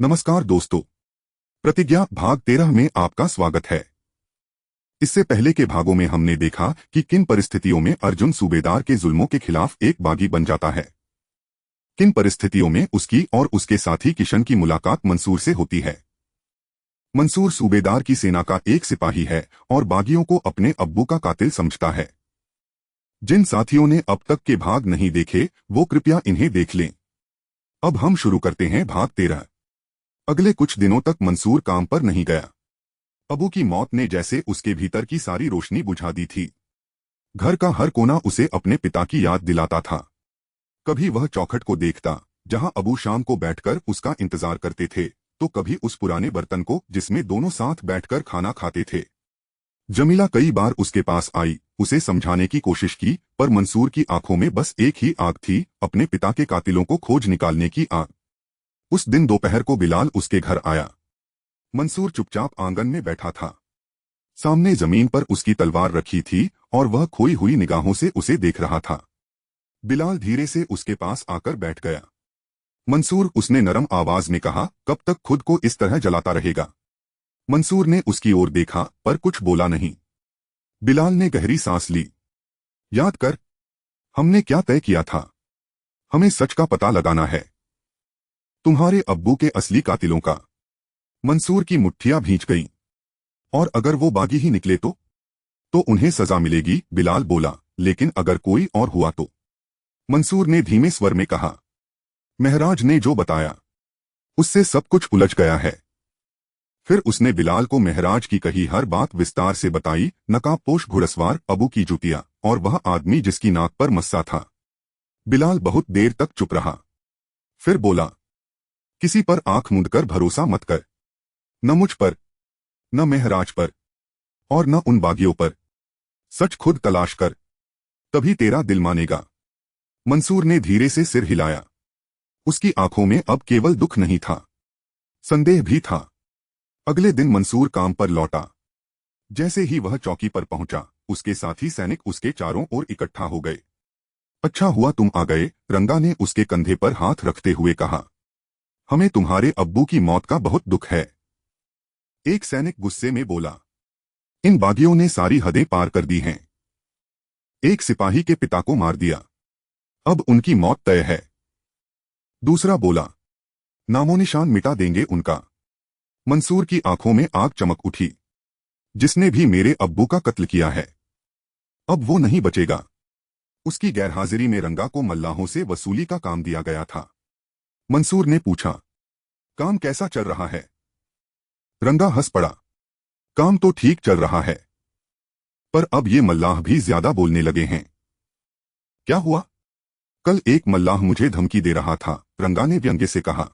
नमस्कार दोस्तों। प्रतिज्ञा भाग 13 में आपका स्वागत है। इससे पहले के भागों में हमने देखा कि किन परिस्थितियों में अर्जुन सूबेदार के जुल्मों के खिलाफ एक बागी बन जाता है, किन परिस्थितियों में उसकी और उसके साथी किशन की मुलाकात मंसूर से होती है। मंसूर सूबेदार की सेना का एक सिपाही है और बागियों को अपने अब्बू का कातिल समझता है। जिन साथियों ने अब तक के भाग नहीं देखे वो कृपया इन्हें देख लें। अब हम शुरू करते हैं भाग 13। अगले कुछ दिनों तक मंसूर काम पर नहीं गया। अबू की मौत ने जैसे उसके भीतर की सारी रोशनी बुझा दी थी। घर का हर कोना उसे अपने पिता की याद दिलाता था। कभी वह चौखट को देखता जहां अबू शाम को बैठकर उसका इंतजार करते थे, तो कभी उस पुराने बर्तन को जिसमें दोनों साथ बैठकर खाना खाते थे। जमीला कई बार उसके पास आई, उसे समझाने की कोशिश की, पर मंसूर की आंखों में बस एक ही आग थी, अपने पिता के कातिलों को खोज निकालने की आग। उस दिन दोपहर को बिलाल उसके घर आया। मंसूर चुपचाप आंगन में बैठा था। सामने जमीन पर उसकी तलवार रखी थी और वह खोई हुई निगाहों से उसे देख रहा था। बिलाल धीरे से उसके पास आकर बैठ गया। मंसूर, उसने नरम आवाज में कहा, कब तक खुद को इस तरह जलाता रहेगा? मंसूर ने उसकी ओर देखा पर कुछ बोला नहीं। बिलाल ने गहरी सांस ली। याद कर, हमने क्या तय किया था? हमें सच का पता लगाना है, तुम्हारे अब्बू के असली कातिलों का। मंसूर की मुट्ठियां भींच गईं। और अगर वो बागी ही निकले तो उन्हें सजा मिलेगी, बिलाल बोला, लेकिन अगर कोई और हुआ तो? मंसूर ने धीमे स्वर में कहा, महराज ने जो बताया उससे सब कुछ उलझ गया है। फिर उसने बिलाल को महराज की कही हर बात विस्तार से बताई, नकाबपोश घुड़सवार, अबू की जूतियां और वह आदमी जिसकी नाक पर मस्सा था। बिलाल बहुत देर तक चुप रहा। फिर बोला, किसी पर आंख मूंदकर भरोसा मत कर, न मुझ पर, न महराज पर, और न उन बागियों पर। सच खुद तलाश कर, तभी तेरा दिल मानेगा। मंसूर ने धीरे से सिर हिलाया। उसकी आंखों में अब केवल दुख नहीं था, संदेह भी था। अगले दिन मंसूर काम पर लौटा। जैसे ही वह चौकी पर पहुंचा, उसके साथी सैनिक उसके चारों ओर इकट्ठा हो गए। अच्छा हुआ तुम आ गए, रंगा ने उसके कंधे पर हाथ रखते हुए कहा। हमें तुम्हारे अब्बू की मौत का बहुत दुख है। एक सैनिक गुस्से में बोला, इन बागियों ने सारी हदें पार कर दी हैं। एक सिपाही के पिता को मार दिया, अब उनकी मौत तय है। दूसरा बोला, नामोनिशान मिटा देंगे उनका। मंसूर की आंखों में आग चमक उठी। जिसने भी मेरे अब्बू का कत्ल किया है, अब वो नहीं बचेगा। उसकी गैरहाजिरी में रंगा को मल्लाहों से वसूली का काम दिया गया था। मंसूर ने पूछा, काम कैसा चल रहा है? रंगा हंस पड़ा, काम तो ठीक चल रहा है, पर अब ये मल्लाह भी ज्यादा बोलने लगे हैं। क्या हुआ? कल एक मल्लाह मुझे धमकी दे रहा था, रंगा ने व्यंग्य से कहा।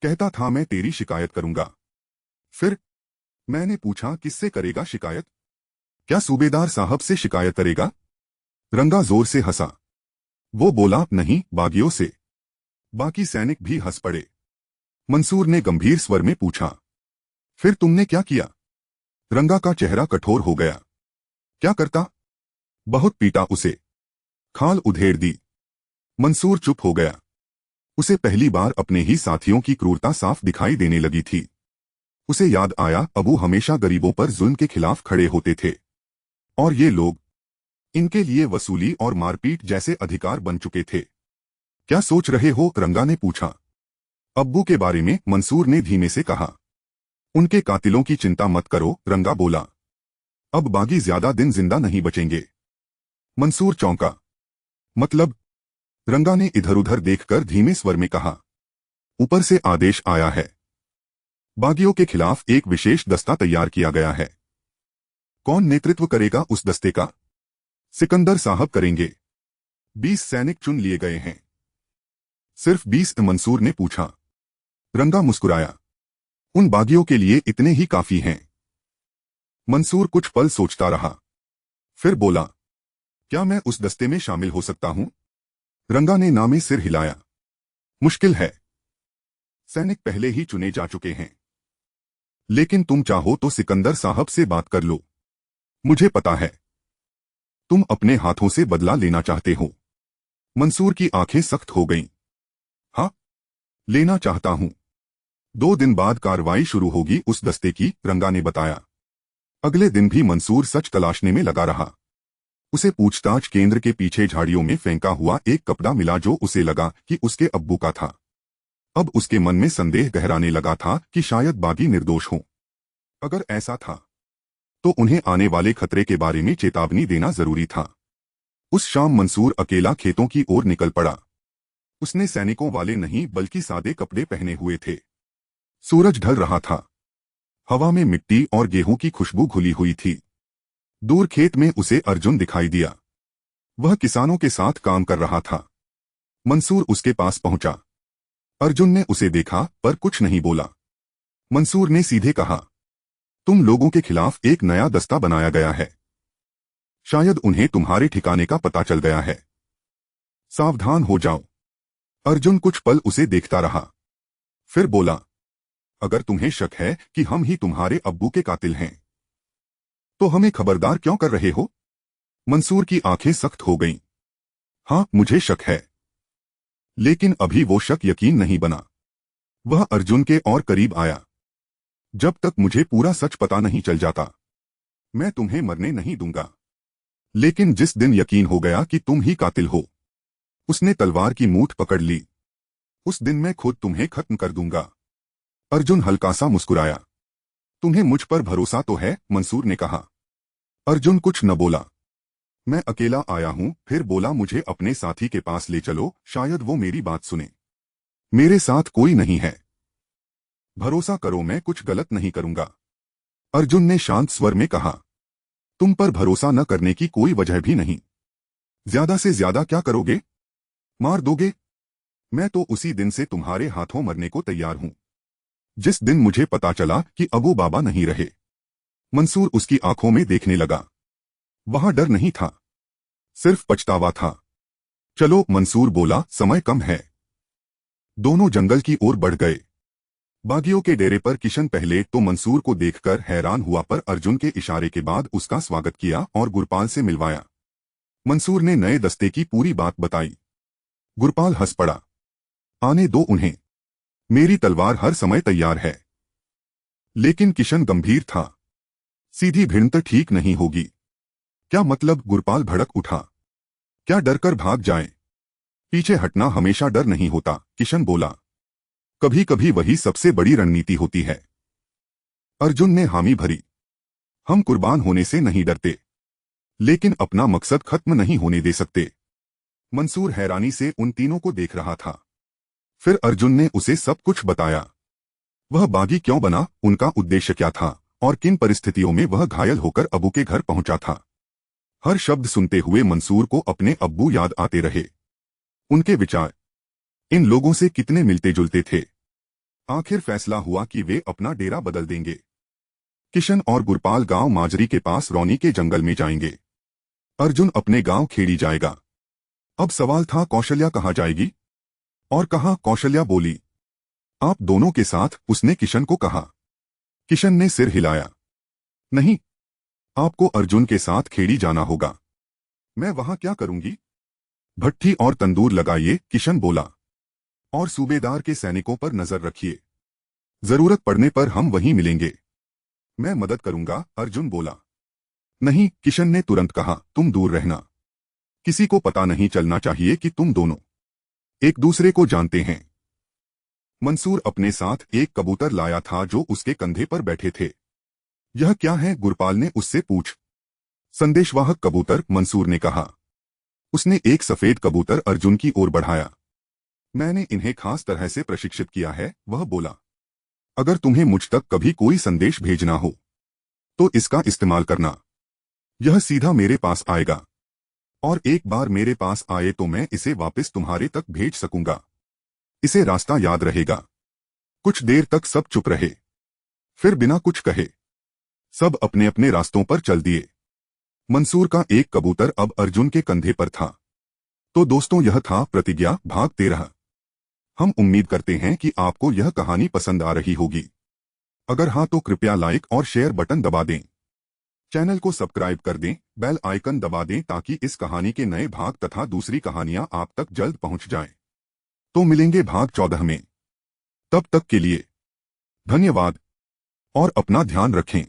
कहता था मैं तेरी शिकायत करूंगा। फिर मैंने पूछा, किससे करेगा शिकायत? क्या सूबेदार साहब से शिकायत करेगा? रंगा जोर से हंसा। वो बोला, नहीं, बागियों से। बाकी सैनिक भी हंस पड़े। मंसूर ने गंभीर स्वर में पूछा, फिर तुमने क्या किया? रंगा का चेहरा कठोर हो गया। क्या करता? बहुत पीटा उसे, खाल उधेड़ दी। मंसूर चुप हो गया। उसे पहली बार अपने ही साथियों की क्रूरता साफ दिखाई देने लगी थी। उसे याद आया, अबू हमेशा गरीबों पर जुल्म के खिलाफ खड़े होते थे, और ये लोग इनके लिए वसूली और मारपीट जैसे अधिकार बन चुके थे। क्या सोच रहे हो? रंगा ने पूछा। अब्बू के बारे में, मंसूर ने धीमे से कहा। उनके कातिलों की चिंता मत करो, रंगा बोला। अब बागी ज्यादा दिन जिंदा नहीं बचेंगे। मंसूर चौंका। मतलब? रंगा ने इधर उधर देखकर धीमे स्वर में कहा, ऊपर से आदेश आया है। बागियों के खिलाफ एक विशेष दस्ता तैयार किया गया है। कौन नेतृत्व करेगा उस दस्ते का? सिकंदर साहब करेंगे। 20 सैनिक चुन लिए गए हैं। सिर्फ 20? मंसूर ने पूछा। रंगा मुस्कुराया। उन बागियों के लिए इतने ही काफी हैं। मंसूर कुछ पल सोचता रहा, फिर बोला, क्या मैं उस दस्ते में शामिल हो सकता हूं? रंगा ने ना में सिर हिलाया। मुश्किल है, सैनिक पहले ही चुने जा चुके हैं। लेकिन तुम चाहो तो सिकंदर साहब से बात कर लो। मुझे पता है तुम अपने हाथों से बदला लेना चाहते हो। मंसूर की आंखें सख्त हो गईं। हाँ, लेना चाहता हूं। 2 दिन बाद कार्रवाई शुरू होगी उस दस्ते की, रंगा ने बताया। अगले दिन भी मंसूर सच तलाशने में लगा रहा। उसे पूछताछ केंद्र के पीछे झाड़ियों में फेंका हुआ एक कपड़ा मिला जो उसे लगा कि उसके अब्बू का था। अब उसके मन में संदेह गहराने लगा था कि शायद बागी निर्दोष हों। अगर ऐसा था तो उन्हें आने वाले खतरे के बारे में चेतावनी देना जरूरी था। उस शाम मंसूर अकेला खेतों की ओर निकल पड़ा। उसने सैनिकों वाले नहीं बल्कि सादे कपड़े पहने हुए थे। सूरज ढल रहा था। हवा में मिट्टी और गेहूं की खुशबू घुली हुई थी। दूर खेत में उसे अर्जुन दिखाई दिया। वह किसानों के साथ काम कर रहा था। मंसूर उसके पास पहुंचा। अर्जुन ने उसे देखा पर कुछ नहीं बोला। मंसूर ने सीधे कहा, तुम लोगों के खिलाफ एक नया दस्ता बनाया गया है। शायद उन्हें तुम्हारे ठिकाने का पता चल गया है। सावधान हो जाओ। अर्जुन कुछ पल उसे देखता रहा। फिर बोला, अगर तुम्हें शक है कि हम ही तुम्हारे अब्बू के कातिल हैं तो हमें खबरदार क्यों कर रहे हो? मंसूर की आंखें सख्त हो गईं। हाँ, मुझे शक है, लेकिन अभी वो शक यकीन नहीं बना। वह अर्जुन के और करीब आया। जब तक मुझे पूरा सच पता नहीं चल जाता मैं तुम्हें मरने नहीं दूंगा। लेकिन जिस दिन यकीन हो गया कि तुम ही कातिल हो, उसने तलवार की मूठ पकड़ ली, उस दिन मैं खुद तुम्हें खत्म कर दूंगा। अर्जुन हल्का सा मुस्कुराया। तुम्हें मुझ पर भरोसा तो है? मंसूर ने कहा। अर्जुन कुछ न बोला। मैं अकेला आया हूं। फिर बोला, मुझे अपने साथी के पास ले चलो, शायद वो मेरी बात सुने। मेरे साथ कोई नहीं है। भरोसा करो, मैं कुछ गलत नहीं करूंगा। अर्जुन ने शांत स्वर में कहा। तुम पर भरोसा न करने की कोई वजह भी नहीं। ज्यादा से ज्यादा क्या करोगे? मार दोगे? मैं तो उसी दिन से तुम्हारे हाथों मरने को तैयार हूं, जिस दिन मुझे पता चला कि अबू बाबा नहीं रहे। मंसूर उसकी आंखों में देखने लगा। वहां डर नहीं था, सिर्फ पछतावा था। चलो, मंसूर बोला, समय कम है। दोनों जंगल की ओर बढ़ गए। बागियों के डेरे पर किशन पहले तो मंसूर को देखकर हैरान हुआ, पर अर्जुन के इशारे के बाद उसका स्वागत किया और गुरपाल से मिलवाया। मंसूर ने नए दस्ते की पूरी बात बताई। गुरपाल हंस पड़ा। आने दो उन्हें, मेरी तलवार हर समय तैयार है। लेकिन किशन गंभीर था। सीधी भिड़ंत ठीक नहीं होगी। क्या मतलब? गुरपाल भड़क उठा। क्या डरकर भाग जाएं? पीछे हटना हमेशा डर नहीं होता, किशन बोला। कभी कभी वही सबसे बड़ी रणनीति होती है। अर्जुन ने हामी भरी। हम कुर्बान होने से नहीं डरते, लेकिन अपना मकसद खत्म नहीं होने दे सकते। मंसूर हैरानी से उन तीनों को देख रहा था। फिर अर्जुन ने उसे सब कुछ बताया। वह बागी क्यों बना, उनका उद्देश्य क्या था और किन परिस्थितियों में वह घायल होकर अबू के घर पहुंचा था। हर शब्द सुनते हुए मंसूर को अपने अब्बू याद आते रहे। उनके विचार इन लोगों से कितने मिलते जुलते थे। आखिर फैसला हुआ कि वे अपना डेरा बदल देंगे। किशन और गुरपाल गांव माजरी के पास रौनी के जंगल में जाएंगे। अर्जुन अपने गांव खेड़ी जाएगा। अब सवाल था, कौशल्या कहाँ जाएगी और कहाँ? कौशल्या बोली, आप दोनों के साथ, उसने किशन को कहा। किशन ने सिर हिलाया। नहीं, आपको अर्जुन के साथ खेड़ी जाना होगा। मैं वहां क्या करूंगी? भट्ठी और तंदूर लगाइए, किशन बोला, और सूबेदार के सैनिकों पर नजर रखिए। जरूरत पड़ने पर हम वहीं मिलेंगे। मैं मदद करूंगा, अर्जुन बोला। नहीं, किशन ने तुरंत कहा, तुम दूर रहना। किसी को पता नहीं चलना चाहिए कि तुम दोनों एक दूसरे को जानते हैं। मंसूर अपने साथ एक कबूतर लाया था जो उसके कंधे पर बैठे थे। यह क्या है? गुरपाल ने उससे पूछ। संदेशवाहक कबूतर, मंसूर ने कहा। उसने एक सफेद कबूतर अर्जुन की ओर बढ़ाया। मैंने इन्हें खास तरह से प्रशिक्षित किया है, वह बोला। अगर तुम्हें मुझ तक कभी कोई संदेश भेजना हो तो इसका इस्तेमाल करना। यह सीधा मेरे पास आएगा, और एक बार मेरे पास आए तो मैं इसे वापस तुम्हारे तक भेज सकूंगा। इसे रास्ता याद रहेगा। कुछ देर तक सब चुप रहे। फिर बिना कुछ कहे सब अपने अपने रास्तों पर चल दिए। मंसूर का एक कबूतर अब अर्जुन के कंधे पर था। तो दोस्तों, यह था प्रतिज्ञा भाग 13। हम उम्मीद करते हैं कि आपको यह कहानी पसंद आ रही होगी। अगर हाँ तो कृपया लाइक और शेयर बटन दबा दें। चैनल को सब्सक्राइब कर दें, बेल आइकन दबा दें ताकि इस कहानी के नए भाग तथा दूसरी कहानियां आप तक जल्द पहुंच जाएं। तो मिलेंगे भाग 14 में। तब तक के लिए धन्यवाद और अपना ध्यान रखें।